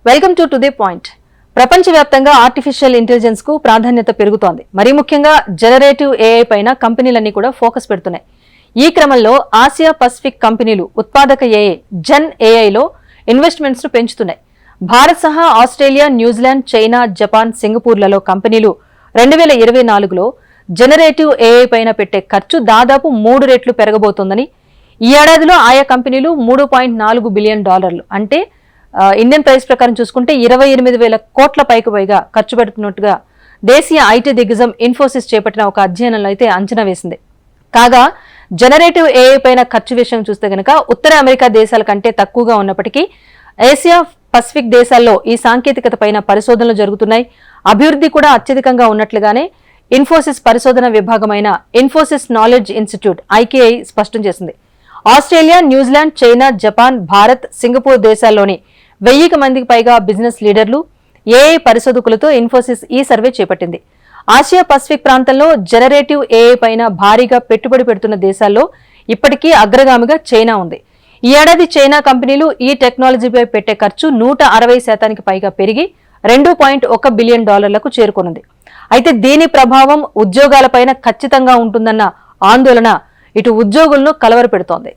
Welcome to the point. ప్రపంచవ్యాప్తంగా artificial intelligence కు ప్రాధాన్యత పెరుగుతోంది. మరి ముఖ్యంగా జనరేటివ్ ఏఐ పైన కంపెనీలన్నీ కూడా ఫోకస్ పెడుతున్నాయి. ఈ క్రమంలో ఆసియా పసిఫిక్ కంపెనీలు ఉత్పాదక ఏఐ జెన్ ఏఐలో ఇన్వెస్ట్మెంట్స్ ను పెంచుతున్నాయి. భారత్ సహా ఆస్ట్రేలియా, న్యూజిలాండ్, చైనా, జపాన్, సింగపూర్లలో కంపెనీలు 2024లో జనరేటివ్ ఏఐ పైన పెట్టే ఖర్చు దాదాపు 3 రెట్లు పెరగబోతోందని, ఈ ఏడాదిలో ఆయా కంపెనీలు $3.4 బిలియన్ అంటే ఇండియన్ ప్రైస్ ప్రకారం చూసుకుంటే 28,000 కోట్ల పైగా ఖర్చు పెడుతున్నట్టుగా దేశీయ ఐటీ దిగ్గజం ఇన్ఫోసిస్ చేపట్టిన ఒక అధ్యయనంలో అయితే అంచనా వేసింది. కాగా జనరేటివ్ ఏఐ పైన ఖర్చు విషయం చూస్తే గనక ఉత్తర అమెరికా దేశాల కంటే తక్కువగా ఉన్నప్పటికీ ఆసియా పసిఫిక్ దేశాల్లో ఈ సాంకేతికత పైన పరిశోధనలు జరుగుతున్నాయి. అభివృద్ధి కూడా అత్యధికంగా ఉన్నట్లుగానే ఇన్ఫోసిస్ పరిశోధన విభాగమైన ఇన్ఫోసిస్ నాలెడ్జ్ ఇన్స్టిట్యూట్ ఐకేఐ స్పష్టం చేసింది. Australia, New Zealand, China, Japan, Bharat, Singapore దేశాల్లోని 1000 మందికి పైగా బిజినెస్ లీడర్లు, ఏఐ పరిశోధకులతో ఇన్ఫోసిస్ ఈ సర్వే చేపట్టింది. ఆసియా పసిఫిక్ ప్రాంతంలో జనరేటివ్ ఏఐ పైన భారీగా పెట్టుబడి పెడుతున్న దేశాల్లో ఇప్పటికీ అగ్రగామిగా చైనా ఉంది. ఈ ఏడాది చైనా కంపెనీలు ఈ టెక్నాలజీపై పెట్టే ఖర్చు 160% పైగా పెరిగి $2.1 బిలియన్ చేరుకోనుంది. అయితే దీని ప్రభావం ఉద్యోగాలపైన ఖచ్చితంగా ఉంటుందన్న ఆందోళన ఇటు ఉద్యోగులను కలవరపెడుతోంది.